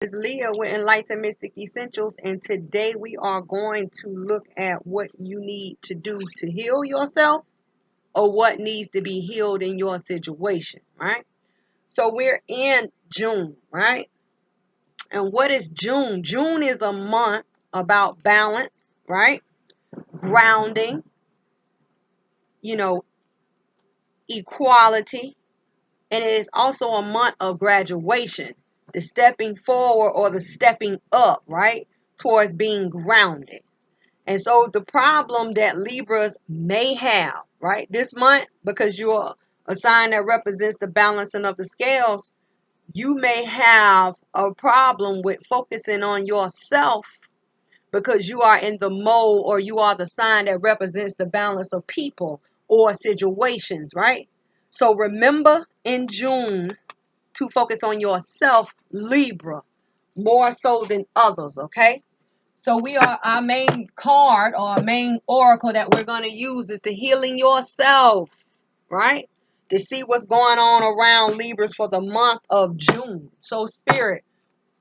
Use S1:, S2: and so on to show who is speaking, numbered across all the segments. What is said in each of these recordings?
S1: It's Leah with Enlightened Mystic Essentials, and today we are going to look at what you need to do to heal yourself or what needs to be healed in your situation, right? So we're in June, right? And what is June? June is a month about balance, right? Grounding, you know, equality, and it is also a month of graduation, the stepping forward or the stepping up, right? Towards being grounded. And so the problem that Libras may have, right, this month, because you're a sign that represents the balancing of the scales, you may have a problem with focusing on yourself because you are in the mode or you are the sign that represents the balance of people or situations, right? So remember in June to focus on yourself, Libra, more so than others, okay? So our main card or our main oracle that we're going to use is the healing yourself, right? To see what's going on around Libras for the month of June. So Spirit,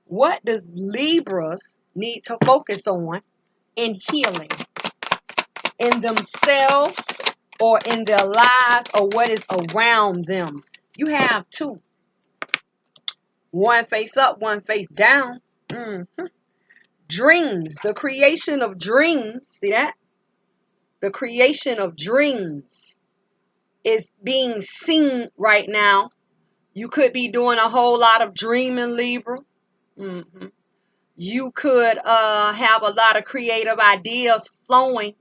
S1: what does Libras need to focus on in healing? In themselves or in their lives or what is around them? You have two. One face up, one face down. Dreams, the creation of dreams. See that? The creation of dreams is being seen right now. You could be doing a whole lot of dreaming, Libra. You could have a lot of creative ideas flowing,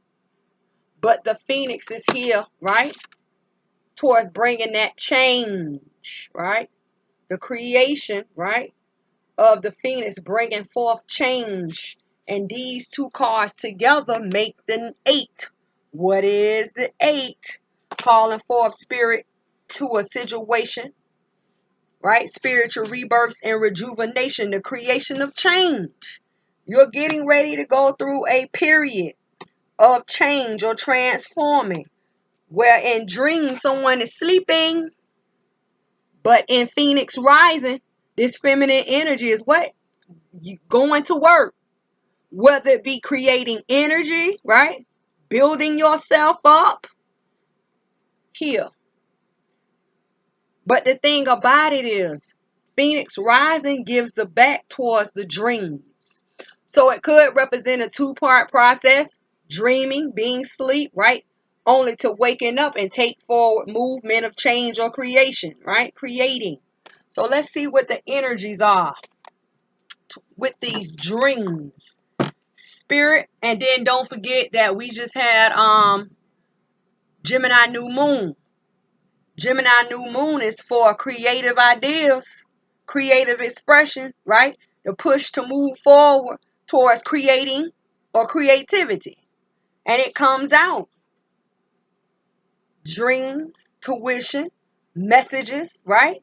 S1: but the Phoenix is here, right? Towards bringing that change, right? The creation, right, of the Phoenix bringing forth change. And these two cards together make the 8. What is the 8? Calling forth spirit to a situation, right? Spiritual rebirths and rejuvenation, the creation of change. You're getting ready to go through a period of change or transforming, where in dreams someone is sleeping, but in Phoenix rising, this feminine energy is what? You going to work, whether it be creating energy, right? Building yourself up here. But the thing about it is, Phoenix rising gives the back towards the dreams. So it could represent a two-part process, dreaming, being asleep, right? Only to waking up and take forward movement of change or creation, right? Creating. So let's see what the energies are with these dreams. Spirit, and then don't forget that we just had Gemini new moon. Gemini new moon is for creative ideas, creative expression, right? The push to move forward towards creating or creativity. And it comes out. Dreams, tuition, messages, right?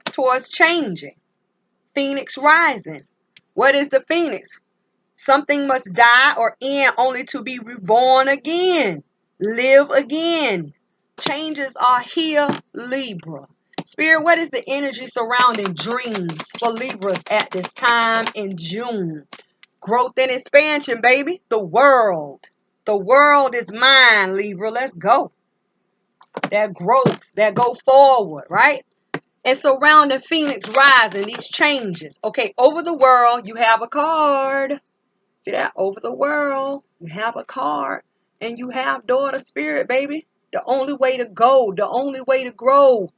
S1: Towards changing. Phoenix rising. What is the Phoenix? Something must die or end only to be reborn again. Live again. Changes are here, Libra. Spirit, what is the energy surrounding dreams for Libras at this time in June? Growth and expansion, baby. The world. The world is mine, Libra. Let's go. That growth, that go forward, right? And surrounding Phoenix rising, these changes. Okay, over the world, you have a card. See that? Over the world, you have a card. And you have daughter spirit, baby. The only way to go, the only way to grow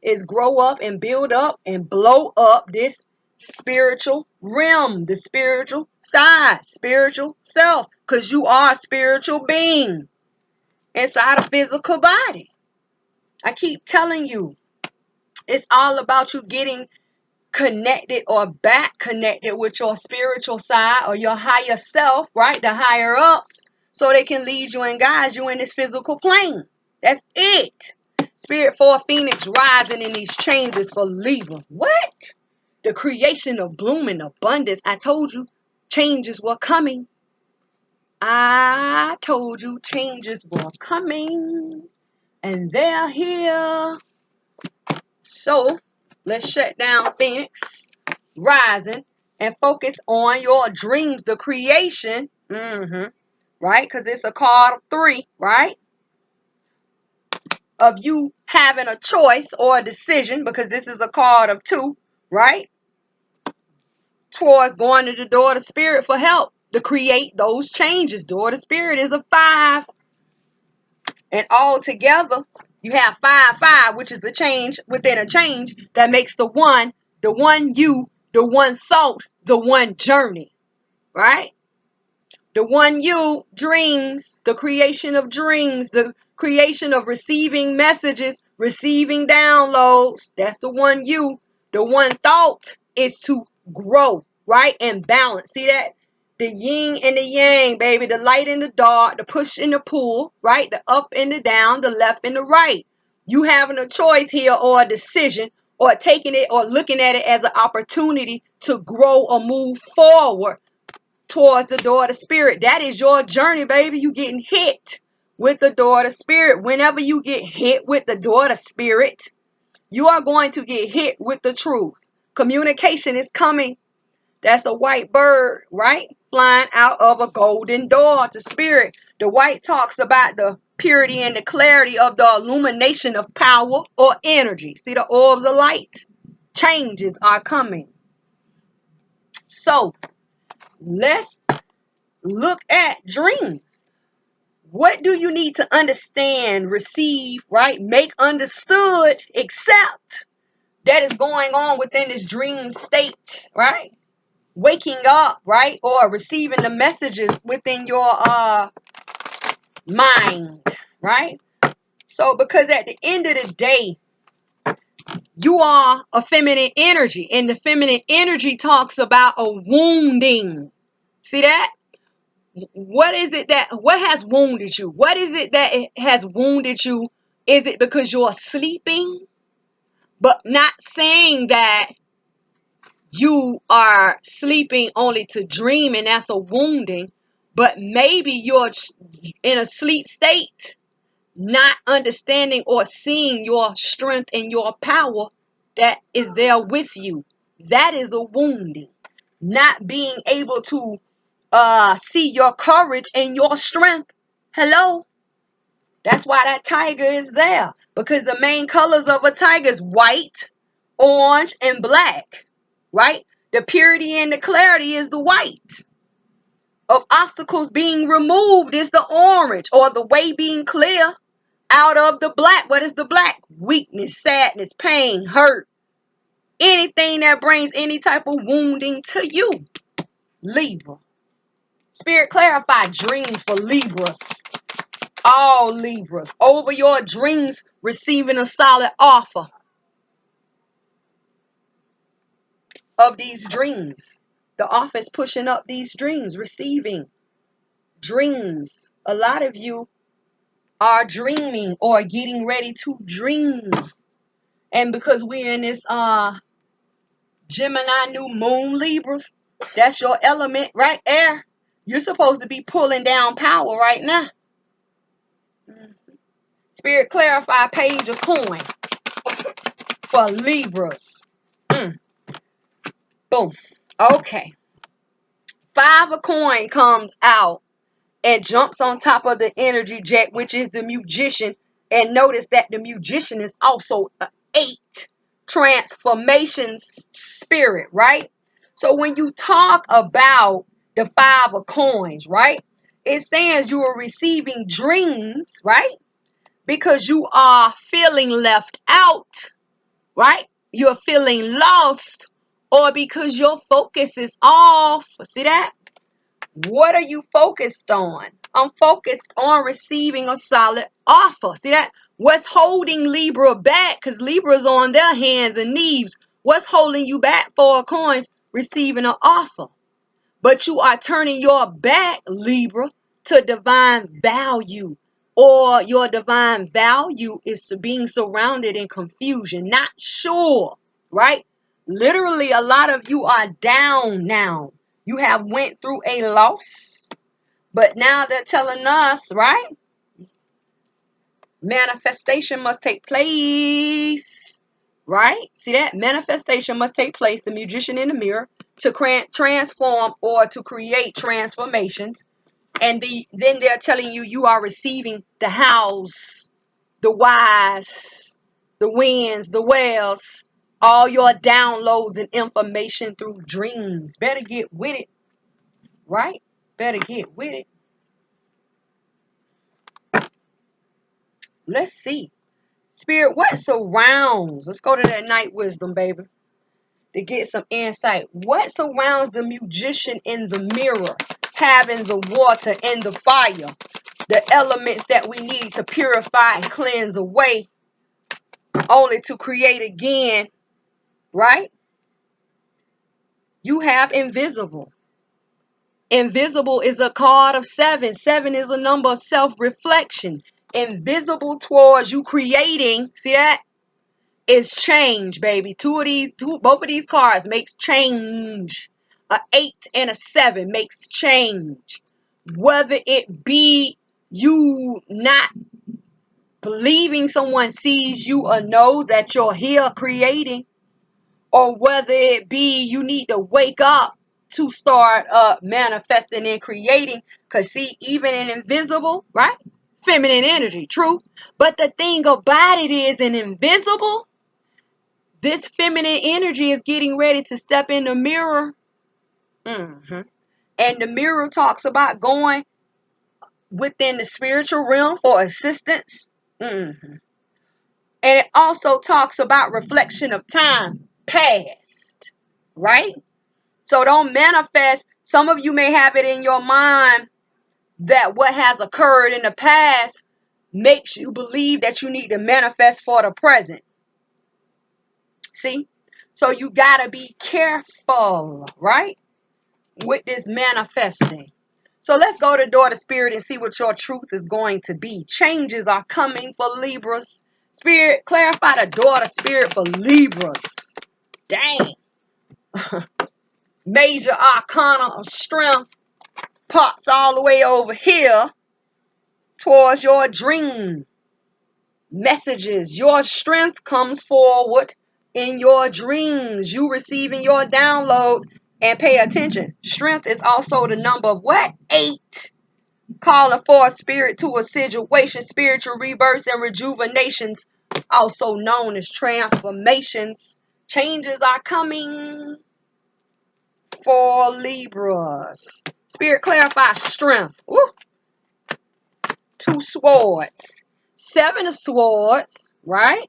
S1: is grow up and build up and blow up this spiritual realm, the spiritual side, spiritual self. Because you are a spiritual being inside a physical body. I keep telling you, it's all about you getting connected or back connected with your spiritual side or your higher self, right? The higher ups, so they can lead you and guide you in this physical plane. That's it. Spirit for Phoenix rising in these changes for Libra. What? The creation of blooming abundance. I told you changes were coming. I told you changes were coming. And they're here. So let's shut down Phoenix. rising, and focus on your dreams, the creation, right? Because it's a card of 3, right? Of you having a choice or a decision, because this is a card of 2, right? Towards going to the door of the spirit for help to create those changes. Door of the spirit is a 5. And all together, you have 5, 5, which is the change within a change that makes the one you, the one thought, the one journey, right? The one you, dreams, the creation of dreams, the creation of receiving messages, receiving downloads. That's the one you. The one thought is to grow, right? And balance. See that? The yin and the yang, baby. The light and the dark, the push and the pull, right? The up and the down, the left and the right. You having a choice here or a decision, or taking it or looking at it as an opportunity to grow or move forward towards the door of the spirit. That is your journey, baby. You getting hit with the door of the spirit. Whenever you get hit with the door of the spirit, you are going to get hit with the truth. Communication is coming. That's a white bird, right? Flying out of a golden door to spirit. The white talks about the purity and the clarity of the illumination of power or energy. See the orbs of light? Changes are coming. So let's look at dreams. What do you need to understand, receive, right? Make understood, accept that is going on within this dream state, right? Waking up, right? Or receiving the messages within your mind, right? So because at the end of the day, you are a feminine energy, and the feminine energy talks about a wounding. See that? What is it what has wounded you? What is it that has wounded you? Is it because you're sleeping? But not saying that you are sleeping only to dream and that's a wounding, but maybe you're in a sleep state, not understanding or seeing your strength and your power that is there with you. That is a wounding. Not being able to see your courage and your strength. Hello? That's why that tiger is there. Because the main colors of a tiger is white, orange, and black. Right? The purity and the clarity is the white. Of obstacles being removed is the orange, or the way being clear out of the black. What is the black? Weakness, sadness, pain, hurt. Anything that brings any type of wounding to you. Libra. Spirit clarify dreams for Libras. All Libras. Over your dreams, receiving a solid offer of these dreams. The offer is pushing up these dreams, receiving dreams. A lot of you are dreaming or getting ready to dream. And because we're in this Gemini new moon Libras, that's your element, right? Air. You're supposed to be pulling down power right now. Spirit clarify page of coin for Libras. Boom. Okay. 5 of coin comes out and jumps on top of the energy jet, which is the magician. And notice that the magician is also an 8 transformations spirit, right? So when you talk about the 5 of coins, right? It says you are receiving dreams, right? Because you are feeling left out, right? You're feeling lost, or because your focus is off. See that? What are you focused on? I'm focused on receiving a solid offer. See that? What's holding Libra back? Because Libra's on their hands and knees. What's holding you back, 4 of coins? Receiving an offer. But you are turning your back, Libra, to divine value. Or your divine value is being surrounded in confusion, not sure, right? Literally, a lot of you are down now. You have went through a loss, but now they're telling us, right? Manifestation must take place, right? See that? Manifestation must take place, the magician in the mirror, to transform or to create transformations. And then they're telling you you are receiving the hows, the whys, the wins, the wells, all your downloads and information through dreams. Better get with it, right? Better get with it. Let's see. Spirit, what surrounds? Let's go to that night wisdom, baby, to get some insight. What surrounds the magician in the mirror, having the water and the fire, the elements that we need to purify and cleanse away, only to create again, right? You have invisible. Invisible is a card of 7. 7 is a number of self-reflection. Invisible towards you creating, see that? Is change, baby. Both of these cards makes change. A 8 and a 7 makes change. Whether it be you not believing someone sees you or knows that you're here creating, or whether it be you need to wake up to start manifesting and creating. Because see, even in invisible, right? Feminine energy, true. But the thing about it is, in invisible, this feminine energy is getting ready to step in the mirror. And the mirror talks about going within the spiritual realm for assistance. And it also talks about reflection of time past, right? So don't manifest. Some of you may have it in your mind that what has occurred in the past makes you believe that you need to manifest for the present. See? So you got to be careful, right? With this manifesting. So let's go to Daughter Spirit and see what your truth is going to be. Changes are coming for Libras. Spirit, clarify the Daughter Spirit for Libras. Dang. Major Arcana of Strength pops all the way over here towards your dream messages. Your strength comes forward in your dreams. You receiving your downloads. And pay attention. Strength is also the number of what? 8. Calling for a spirit to a situation. Spiritual rebirths and rejuvenations, also known as transformations. Changes are coming for Libras. Spirit, clarify strength. Woo. 2 swords. 7 of swords, right?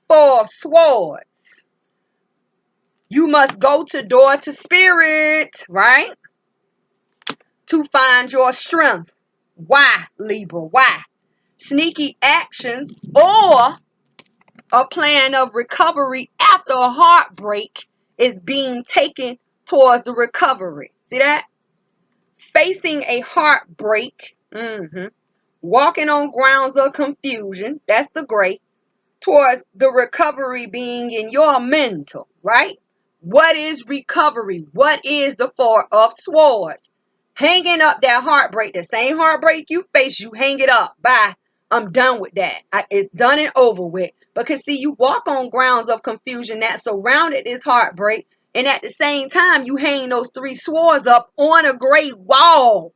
S1: 4 of swords. You must go to door to spirit, right? To find your strength. Why, Libra? Why? Sneaky actions or a plan of recovery after a heartbreak is being taken towards the recovery. See that? Facing a heartbreak. Walking on grounds of confusion. That's the gray. Towards the recovery being in your mental, right? What is recovery? What is the 4 of swords? Hanging up that heartbreak, the same heartbreak you face, you hang it up. Bye. I'm done with that. It's done and over with. Because see, you walk on grounds of confusion that surrounded this heartbreak, and at the same time, you hang those 3 swords up on a great wall.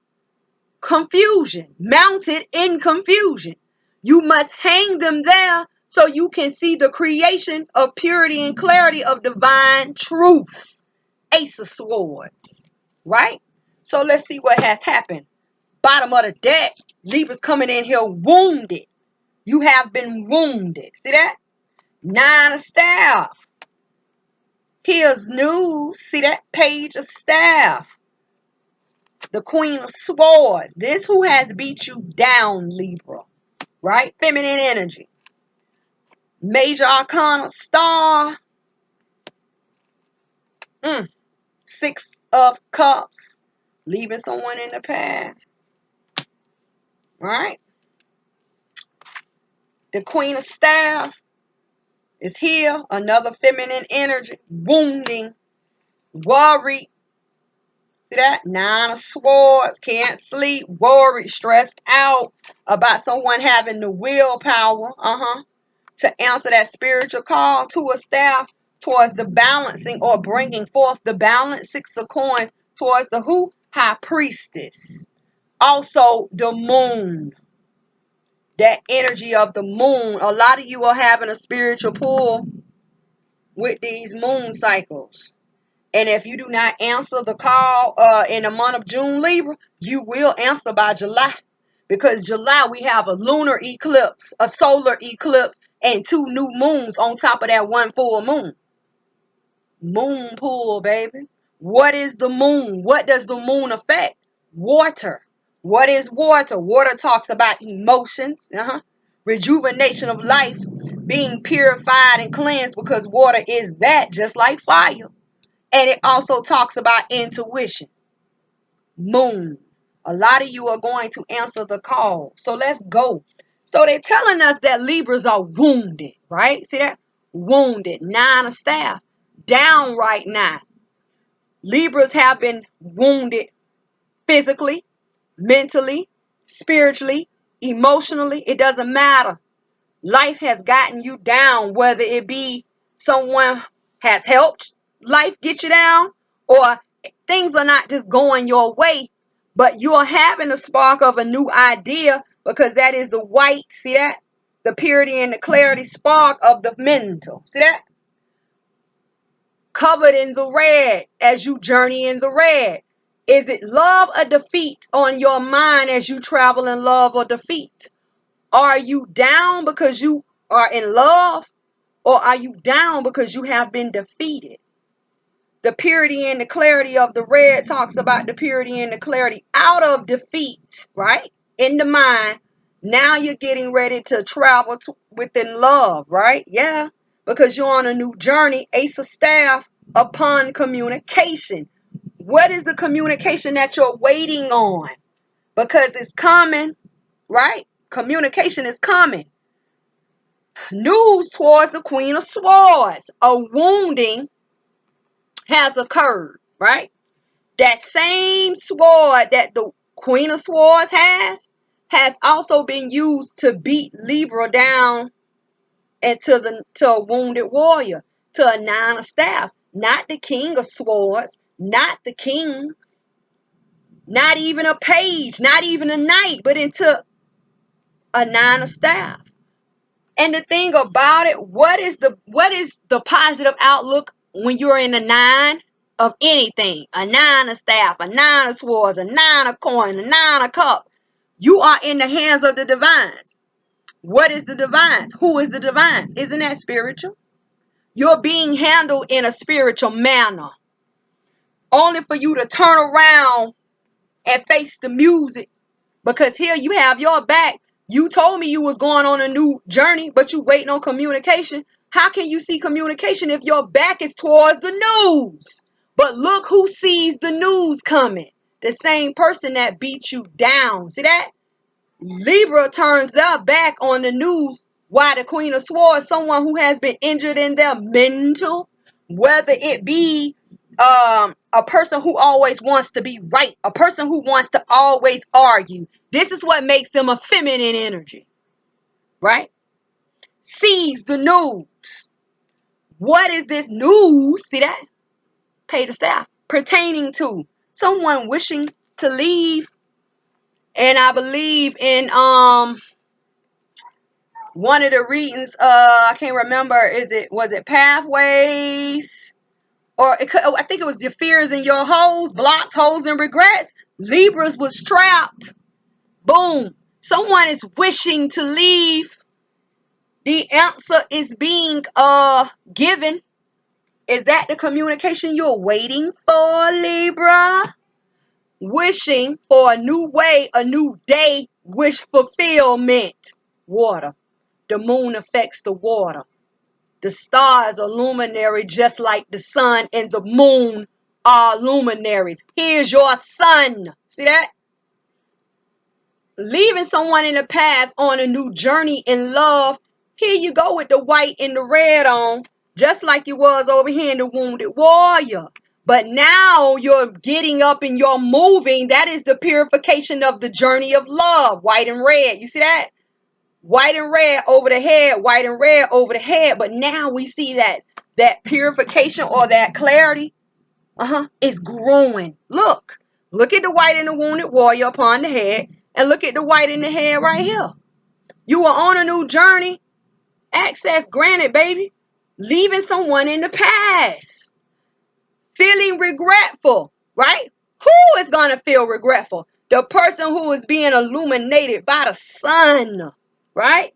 S1: Confusion, mounted in confusion. You must hang them there so you can see the creation of purity and clarity of divine truth. Ace of Swords, right? So let's see what has happened. Bottom of the deck, Libra's coming in here wounded. You have been wounded. See that? 9 of Staff. Here's news. See that? Page of Staff. The Queen of Swords. This who has beat you down, Libra. Right? Feminine energy. Major Arcana Star. 6 of Cups. Leaving someone in the past. Right? The Queen of Staff is here. Another feminine energy. Wounding. Worried. See that? 9 of Swords. Can't sleep. Worried. Stressed out about someone having the willpower. to answer that spiritual call to a staff towards the balancing or bringing forth the balance, 6 of coins, towards the who? High priestess. Also the moon. That energy of the moon. A lot of you are having a spiritual pull with these moon cycles. And if you do not answer the call in the month of June, Libra, you will answer by July. Because July, we have a lunar eclipse, a solar eclipse, and 2 new moons on top of that 1 full moon. Moon pull, baby. What is the moon? What does the moon affect? Water. What is water? Water talks about emotions, rejuvenation of life, being purified and cleansed, because water is that, just like fire. And it also talks about intuition. Moon. A lot of you are going to answer the call. So let's go. So they're telling us that Libras are wounded, right? See that? Wounded. 9 of staff. Down right now. Libras have been wounded physically, mentally, spiritually, emotionally. It doesn't matter. Life has gotten you down, whether it be someone has helped life get you down, or things are not just going your way, but you're having a spark of a new idea, because that is the white, see that? The purity and the clarity spark of the mental. See that? Covered in the red as you journey in the red. Is it love or defeat on your mind as you travel in love or defeat? Are you down because you are in love, or are you down because you have been defeated? The purity and the clarity of the red talks about the purity and the clarity out of defeat, right? In the mind. Now you're getting ready to travel within love, right? Yeah, because you're on a new journey. Ace of staff upon communication. What is the communication that you're waiting on? Because it's coming, right? Communication is coming. News towards the Queen of Swords. A wounding has occurred, right? That same sword that the Queen of Swords has also been used to beat Libra down into to a wounded warrior, to a 9 of staff. Not the King of Swords, not the king, not even a page, not even a knight, but into a 9 of staff. And the thing about it, what is the positive outlook when you're in a 9 of anything? A 9 of staff, a 9 of swords, a 9 of coin, a 9 of cup. You are in the hands of the divines. What is the divines? Who is the divines? Isn't that spiritual? You're being handled in a spiritual manner. Only for you to turn around and face the music. Because here you have your back. You told me you was going on a new journey, but you waiting on communication. How can you see communication if your back is towards the news? But look who sees the news coming. The same person that beat you down. See that? Libra turns their back on the news. Why? The Queen of Swords, someone who has been injured in their mental, whether it be a person who always wants to be right, a person who wants to always argue. This is what makes them a feminine energy, right? Sees the news. What is this news? See that? Pay the staff. Pertaining to someone wishing to leave. And I believe in one of the readings, I can't remember, was it pathways? Or I think it was your fears and your holes, blocks, holes, and regrets. Libras was trapped. Boom. Someone is wishing to leave. The answer is being given. Is that the communication you're waiting for, Libra? Wishing for a new way, a new day, wish fulfillment. Water. The moon affects the water. The stars are luminary just like the sun, and the moon are luminaries. Here's your sun. See that? Leaving someone in the past on a new journey in love. Here you go with the white and the red on, just like you was over here in the wounded warrior. But now you're getting up and you're moving. That is the purification of the journey of love, white and red. You see that? white and red over the head, white and red over the head. But now we see that purification or that clarity is growing. Look at the white in the wounded warrior upon the head, and look at the white in the head right here. You are on a new journey. Access granted, baby. Leaving someone in the past. Feeling regretful, right? Who is going to feel regretful? The person who is being illuminated by the sun, right?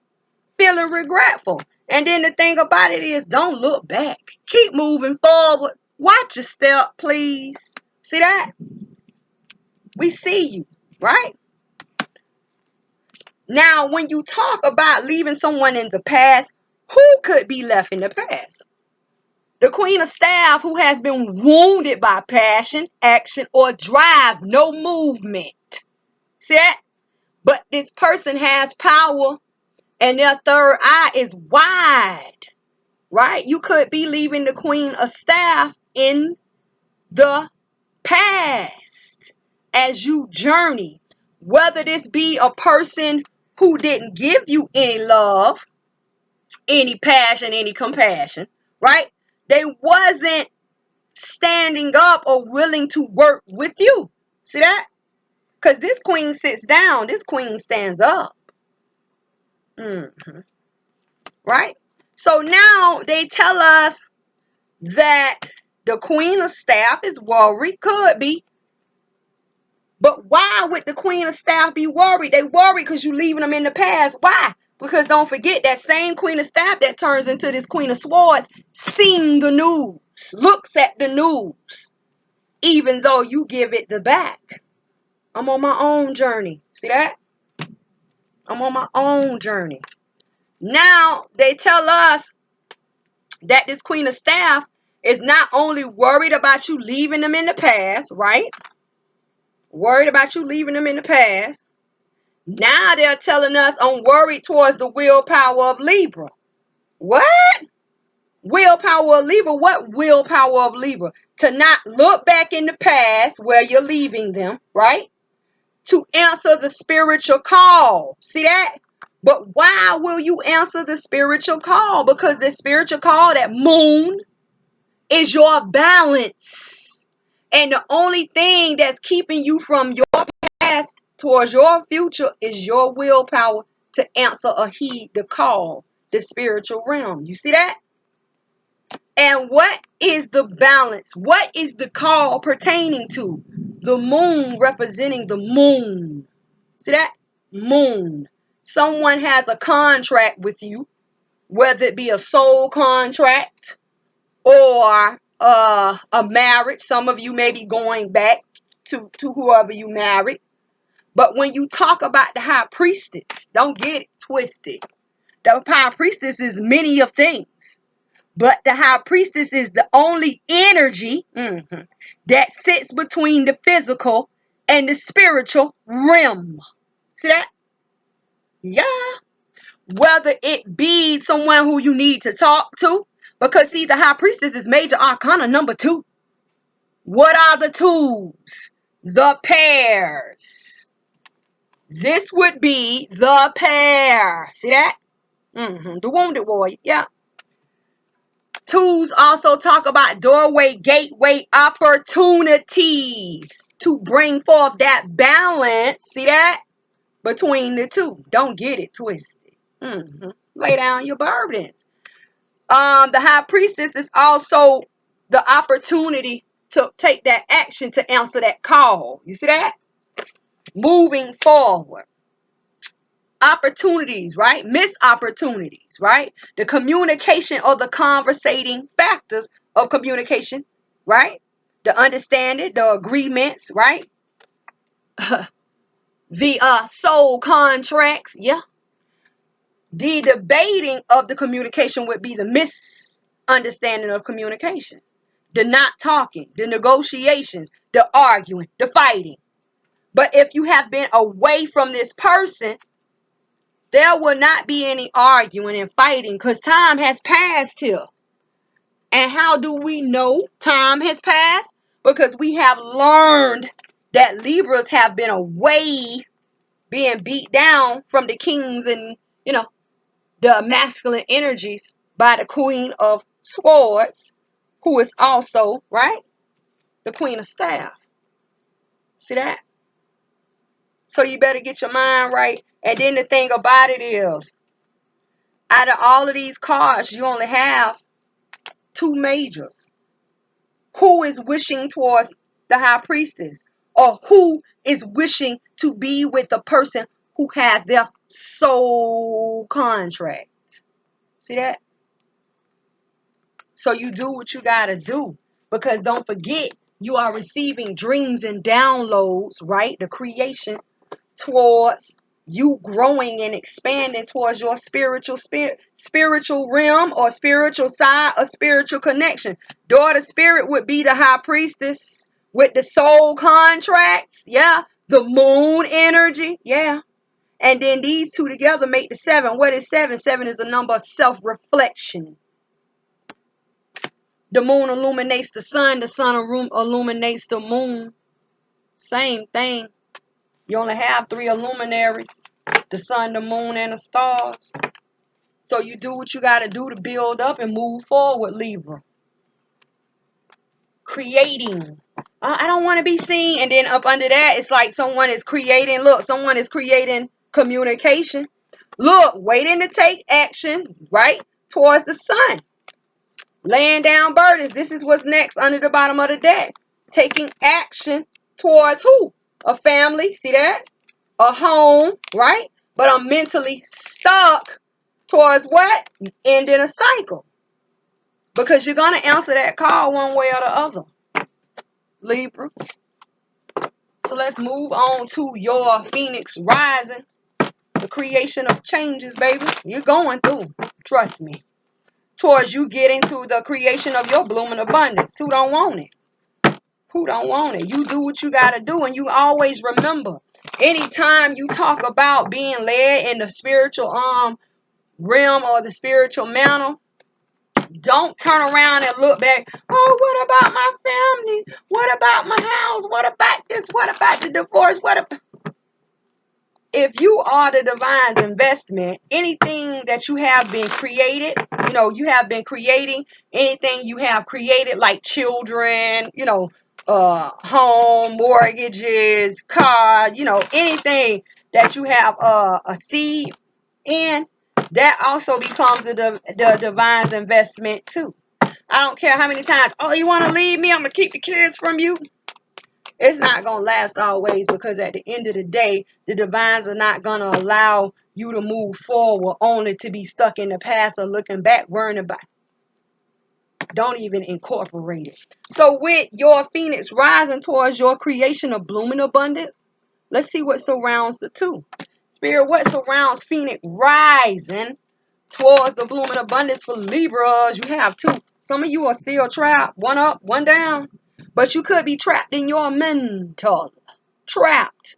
S1: Feeling regretful. And then the thing about it is, don't look back. Keep moving forward. Watch your step, please. See that? We see you, right? Now, when you talk about leaving someone in the past, who could be left in the past? The Queen of Staff, who has been wounded by passion, action, or drive, no movement. See that? But this person has power and their third eye is wide, right? You could be leaving the Queen of Staff in the past as you journey. Whether this be a person who didn't give you any love, any passion, any compassion, right? They wasn't standing up or willing to work with you. See that? Because this queen sits down, this queen stands up. Right? So now they tell us that the Queen of Staff is worried, could be. But why would the Queen of Staff be worried? They worried because you're leaving them in the past. Why? Because don't forget, that same Queen of Staff that turns into this Queen of Swords sees the news, looks at the news, even though you give it the back. I'm on my own journey. See that? I'm on my own journey. Now they tell us that this Queen of Staff is not only worried about you leaving them in the past, right? Worried about you leaving them in the past. Now they're telling us I'm worried towards the willpower of Libra. What? Willpower of Libra? What willpower of Libra? To not look back in the past where you're leaving them, right? To answer the spiritual call. See that? But why will you answer the spiritual call? Because the spiritual call, that moon, is your balance. And the only thing that's keeping you from your past towards your future is your willpower to answer or heed the call, the spiritual realm. You see that? And what is the balance? What is the call pertaining to? The moon representing the moon. See that? Moon. Someone has a contract with you, whether it be a soul contract or a marriage. Some of you may be going back to whoever you married. But when you talk about the high priestess, don't get it twisted. The high priestess is many of things. But the high priestess is the only energy that sits between the physical and the spiritual realm. See that? Yeah. Whether it be someone who you need to talk to. Because see, the high priestess is major arcana number 2. What are the tools? The pairs. This would be the pair. See that? The wounded warrior. Yeah. Tools also talk about doorway, gateway, opportunities to bring forth that balance. See that? Between the two. Don't get it twisted. Lay down your burdens. The high priestess is also the opportunity to take that action to answer that call. You see that? Moving forward. Opportunities, right? Missed opportunities, right? The communication or the conversating factors of communication, right? The understanding, the agreements, right? The soul contracts, yeah. The debating of the communication would be the misunderstanding of communication. The not talking, the negotiations, the arguing, the fighting. But if you have been away from this person, there will not be any arguing and fighting because time has passed here. And how do we know time has passed? Because we have learned that Libras have been away, being beat down from the kings and the masculine energies by the Queen of Swords, who is also, right, the Queen of Staff. See that? So you better get your mind right. And then the thing about it is, out of all of these cards, you only have 2 majors. Who is wishing towards the High Priestess? Or who is wishing to be with the person who has their soul contract? See that? So you do what you got to do. Because don't forget, you are receiving dreams and downloads, right? The creation towards you growing and expanding towards your spiritual realm or spiritual side or spiritual connection. Daughter spirit would be the High Priestess with the soul contracts. Yeah. The moon energy. Yeah. And then these two together make the 7. What is 7? 7 is a number of self-reflection. The moon illuminates the sun illuminates the moon. Same thing. You only have 3 luminaries, the sun, the moon, and the stars. So you do what you got to do to build up and move forward, Libra. Creating. I don't want to be seen. And then up under that, it's like someone is creating. Look, someone is creating communication. Look, waiting to take action, right, towards the sun. Laying down burdens. This is what's next under the bottom of the deck. Taking action towards who? A family. See that? A home, right? But I'm mentally stuck towards what? Ending a cycle. Because you're going to answer that call one way or the other, Libra. So let's move on to your Phoenix rising. The creation of changes, baby. You're going through. Trust me. Towards you getting to the creation of your blooming abundance. Who don't want it? Who don't want it? You do what you got to do. And you always remember, anytime you talk about being led in the spiritual realm or the spiritual manner, don't turn around and look back. Oh, what about my family? What about my house? What about this? What about the divorce? If you are the divine's investment, anything that you have been created, you have been creating anything you have created, like children, home, mortgages, car, anything that you have a seed in, that also becomes the divine's investment too. I don't care how many times, oh, you want to leave me? I'm going to keep the kids from you. It's not going to last always, because at the end of the day, the divines are not going to allow you to move forward only to be stuck in the past or looking back, worrying about. Don't even incorporate it. So with your Phoenix rising towards your creation of blooming abundance, let's see what surrounds the 2. Spirit, what surrounds Phoenix rising towards the blooming abundance for Libras? You have 2. Some of you are still trapped. 1 up, 1 down. But you could be trapped in your mental. Trapped.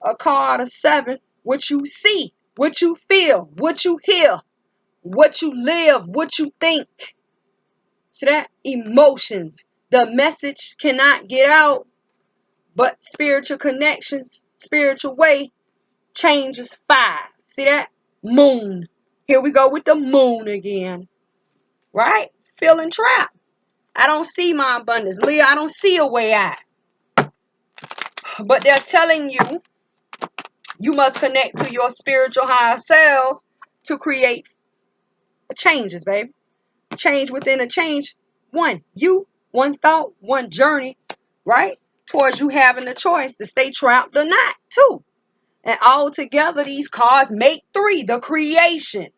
S1: A card of 7. What you see, what you feel, what you hear, what you live, what you think. See that? Emotions. The message cannot get out, but spiritual connections, spiritual way changes 5. See that? Moon. Here we go with the moon again. Right? Feeling trapped. I don't see my abundance. Leah, I don't see a way out. But they're telling you, you must connect to your spiritual higher selves to create changes, baby. Change within a change. 1. You, 1 thought, 1 journey, right? Towards you having the choice to stay trapped or not. 2. And all together, these cards make 3. The creation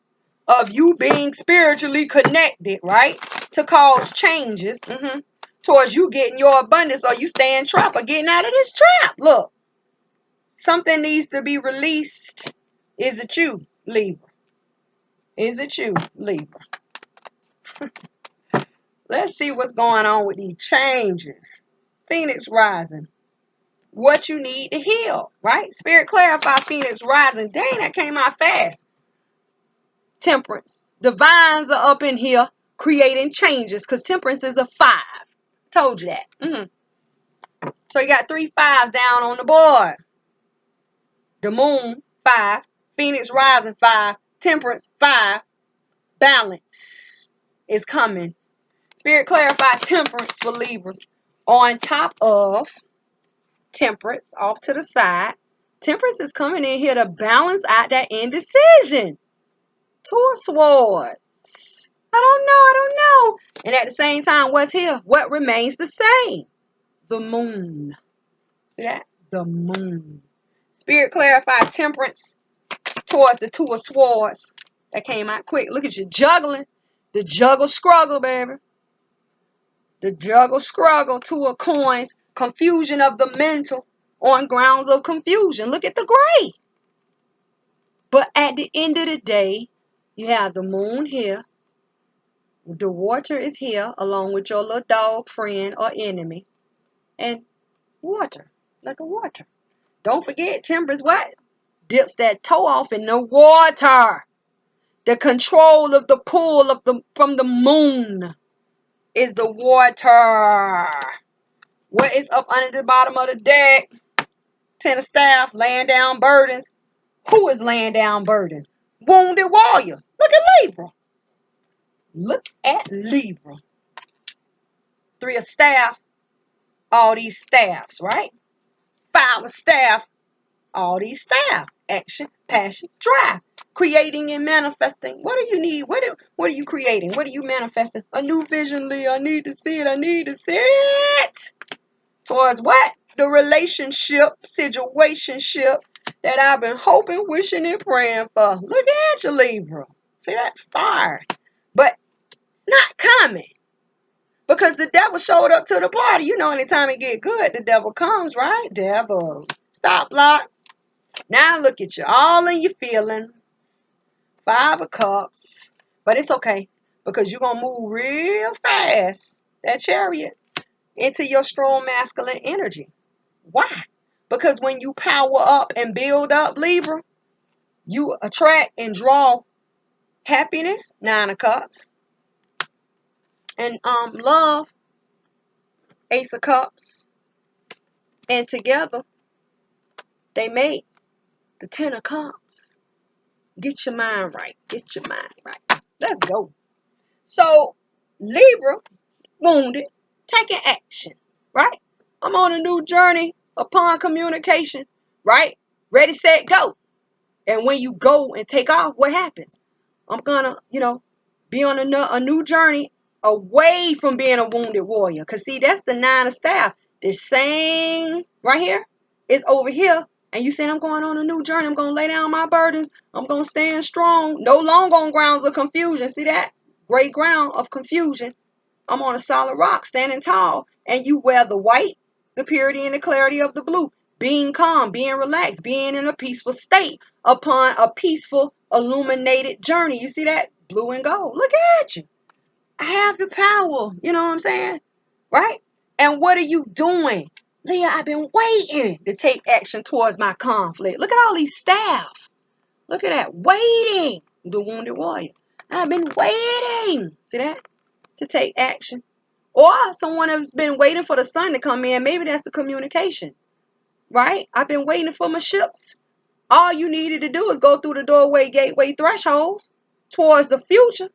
S1: of you being spiritually connected, right? To cause changes towards you getting your abundance, or you staying trapped or getting out of this trap. Look, something needs to be released. Is it you, Libra? Is it you, Libra? Let's see what's going on with these changes. Phoenix rising. What you need to heal, right? Spirit clarify Phoenix rising. Dang, that came out fast. Temperance. Divines are up in here creating changes, because temperance is a 5. Told you that. So you got 3 5s down on the board. The moon, 5. Phoenix rising, 5. Temperance. 5. Balance is coming. Spirit clarify temperance for Libras. On top of temperance, off to the side, temperance is coming in here to balance out that indecision. 2 of Swords. I don't know. And at the same time, what's here? What remains the same? The moon. See that? The moon. Spirit clarify temperance towards the 2 of Swords. That came out quick. Look at you juggling. The juggle struggle, baby. The juggle struggle. 2 of Coins. Confusion of the mental on grounds of confusion. Look at the gray. But at the end of the day, you have the moon here. The water is here along with your little dog friend or enemy. And water. Like a water. Don't forget, temperance what? Dips that toe off in the water. The control of the pull of from the moon is the water. What is up under the bottom of the deck? 10 of Staff, laying down burdens. Who is laying down burdens? Wounded warrior. Look at Libra. Look at Libra. 3 of Staff. All these staffs, right? 5 of Staff. All these staff. Action, passion, drive. Creating and manifesting. What do you need? What are you creating? What are you manifesting? A new vision, Lee. I need to see it. I need to see it. Towards what? The relationship, situationship that I've been hoping, wishing, and praying for. Look at you, Libra. See that star? But it's not coming. Because the devil showed up to the party. You know, anytime it get good, the devil comes, right? Devil. Stop, block. Now look at you, all in your feeling. 5 of Cups. But it's okay, because you're going to move real fast, that Chariot, into your strong masculine energy. Why? Because when you power up and build up, Libra, you attract and draw happiness, 9 of Cups. And love, Ace of Cups. And together, they make the 10 of Cups. Get your mind right. Get your mind right. Let's go. So, Libra, wounded, taking action, right? I'm on a new journey upon communication, right? Ready, set, go. And when you go and take off, what happens? I'm gonna, be on a new journey away from being a wounded warrior. Because, see, that's the 9 of Staff. This same right here is over here. And you saying, I'm going on a new journey. I'm going to lay down my burdens. I'm going to stand strong. No longer on grounds of confusion. See that? Gray ground of confusion. I'm on a solid rock, standing tall. And you wear the white, the purity and the clarity of the blue. Being calm, being relaxed, being in a peaceful state upon a peaceful, illuminated journey. You see that? Blue and gold. Look at you. I have the power. You know what I'm saying? Right? And what are you doing? Leah, I've been waiting to take action towards my conflict. Look at all these staff. Look at that. Waiting. The wounded warrior. I've been waiting. See that? To take action. Or someone has been waiting for the sun to come in. Maybe that's the communication. Right? I've been waiting for my ships. All you needed to do is go through the doorway, gateway, thresholds towards the future.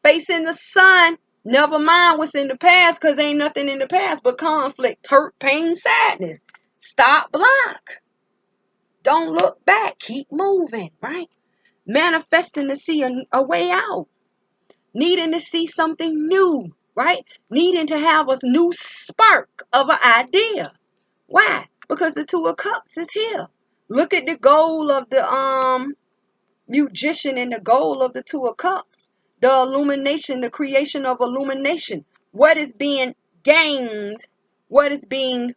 S1: Facing the sun. Never mind what's in the past, because ain't nothing in the past but conflict, hurt, pain, sadness. Stop, block. Don't look back. Keep moving, right? Manifesting to see a way out. Needing to see something new, right? Needing to have a new spark of an idea. Why? Because the 2 of Cups is here. Look at the goal of the magician and the goal of the 2 of Cups. The illumination, the creation of illumination. What is being gained, what is being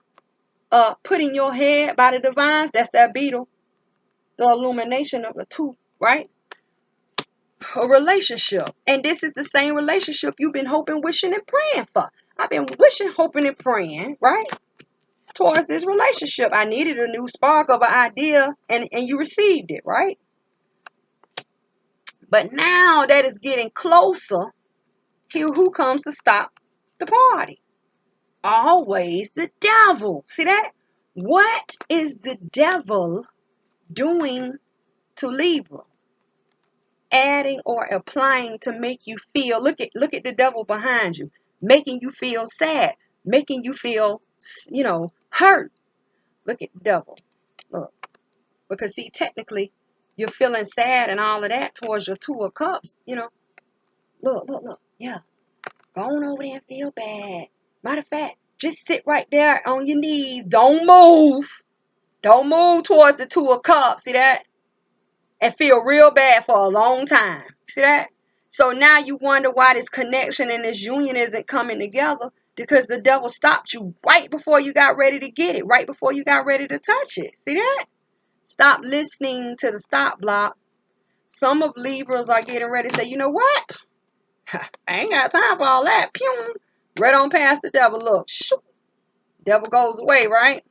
S1: put in your head by the divines, that's that beetle. The illumination of the 2, right? A relationship. And this is the same relationship you've been hoping, wishing, and praying for. I've been wishing, hoping, and praying, right? Towards this relationship. I needed a new spark of an idea, and you received it, right? But now that it's getting closer, here who comes to stop the party? Always the devil. See that? What is the devil doing to Libra? adding or applying to make you feel, look at the devil behind you, making you feel sad, making you feel, hurt. Look at the devil. Look. Because see, technically, you're feeling sad and all of that towards your Two of Cups, Look. Yeah. Go on over there and feel bad. Matter of fact, just sit right there on your knees. Don't move. Don't move towards the Two of Cups. See that? And feel real bad for a long time. See that? So now you wonder why this connection and this union isn't coming together, because the devil stopped you right before you got ready to get it, right before you got ready to touch it. See that? Stop listening to the stop block. Some of Libras are getting ready to say, you know what? I ain't got time for all that. Pew! Right on past the devil. Look, shoot. Devil goes away, right?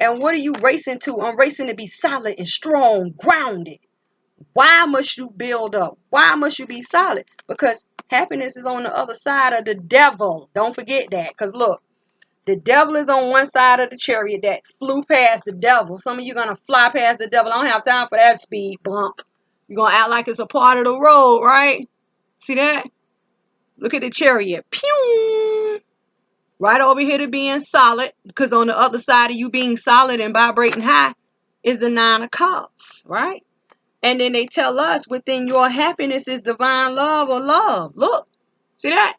S1: And what are you racing to? I'm racing to be solid and strong, grounded. Why must you build up? Why must you be solid? Because happiness is on the other side of the devil. Don't forget that. Because look, the devil is on one side of the chariot that flew past the devil. Some of you going to fly past the devil. I don't have time for that speed bump. You're going to act like it's a part of the road, right? See that? Look at the chariot. Pew! Right over here to being solid. Because on the other side of you being solid and vibrating high is the Nine of Cups, right? And then they tell us within your happiness is divine love or love. Look. See that?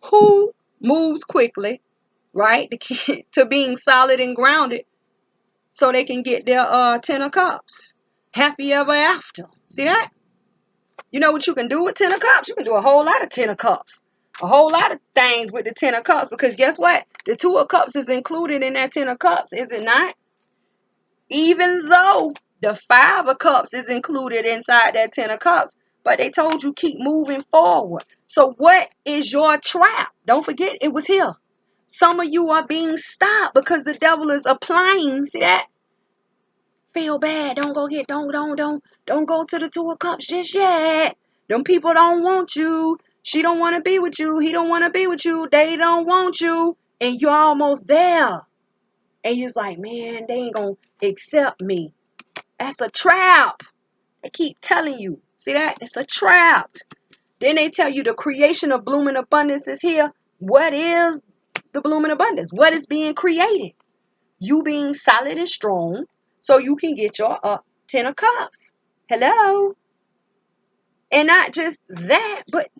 S1: Who moves quickly, right? To being solid and grounded so they can get their 10 of Cups. Happy ever after. See that? You know what you can do with 10 of Cups? You can do a whole lot of 10 of Cups. A whole lot of things with the 10 of Cups, because guess what? The 2 of Cups is included in that 10 of Cups, is it not? Even though the 5 of Cups is included inside that 10 of Cups, but they told you keep moving forward. So what is your trap? Don't forget it was here. Some of you are being stopped because the devil is applying. See that? Feel bad. Don't go to the 2 of Cups just yet. Them people don't want you. She don't want to be with you. He don't want to be with you. They don't want you. And you're almost there. And you're like, man, they ain't going to accept me. That's a trap. They keep telling you. See that? It's a trap. Then they tell you the creation of blooming abundance is here. What is the blooming abundance? What is being created? You being solid and strong so you can get your 10 of Cups. Hello? And not just that, but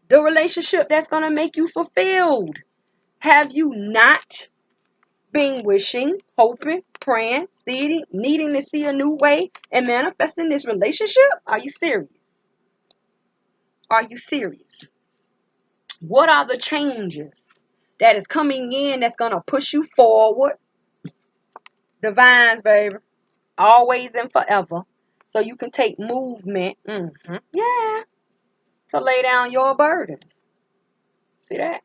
S1: the relationship that's going to make you fulfilled. Have you not been wishing, hoping, praying, seeing, needing to see a new way and manifesting this relationship? Are you serious? Are you serious? What are the changes that is coming in that's going to push you forward? Divines, baby. Always and forever. So you can take movement. Yeah. To lay down your burdens. See that?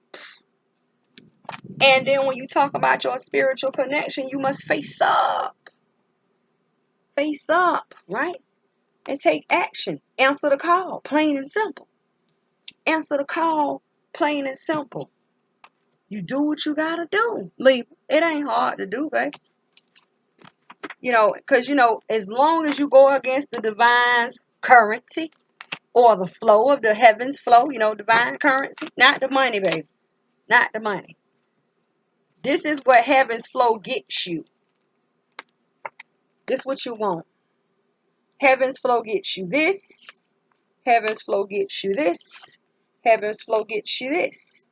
S1: And then when you talk about your spiritual connection, you must face up. Face up, right? And take action. Answer the call, plain and simple. Answer the call, plain and simple. You do what you gotta do, Libra. It ain't hard to do, babe. Because, as long as you go against the divine's currency or the flow of the heavens flow, divine currency, not the money, baby. Not the money. This is what heaven's flow gets you. This is what you want. Heaven's flow gets you this. Heaven's flow gets you this. Heaven's flow gets you this.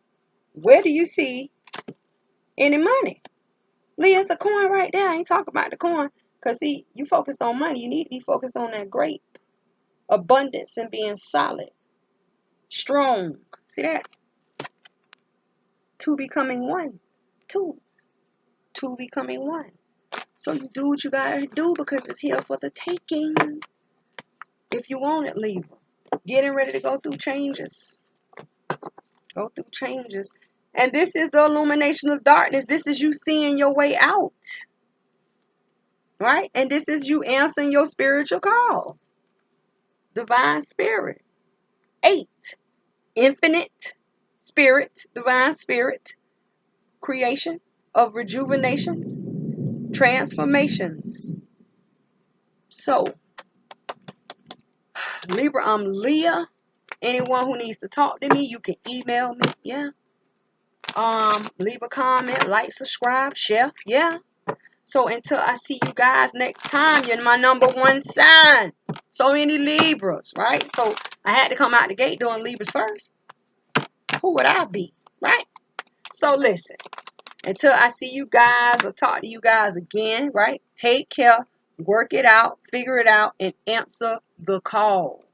S1: Where do you see any money? Lee, it's a coin right there. I ain't talking about the coin. Because, see, you focused on money. You need to be focused on that great abundance and being solid. Strong. See that? Two becoming one. Two becoming one. So you do what you gotta do because it's here for the taking. If you want it, Libra. Getting ready to go through changes. Go through changes. And this is the illumination of darkness. This is you seeing your way out. Right? And this is you answering your spiritual call. Divine spirit. 8. Infinite spirit. Divine spirit. Creation of rejuvenations. Transformations. So, Libra, I'm Leah. Anyone who needs to talk to me, you can email me. Yeah. Leave a comment, like, subscribe, share. Yeah. So until I see you guys next time, you're my number one sign. So many Libras, right? So I had to come out the gate doing Libras first. Who would I be, right? So listen, until I see you guys or talk to you guys again, right? Take care, work it out, figure it out, and answer the call.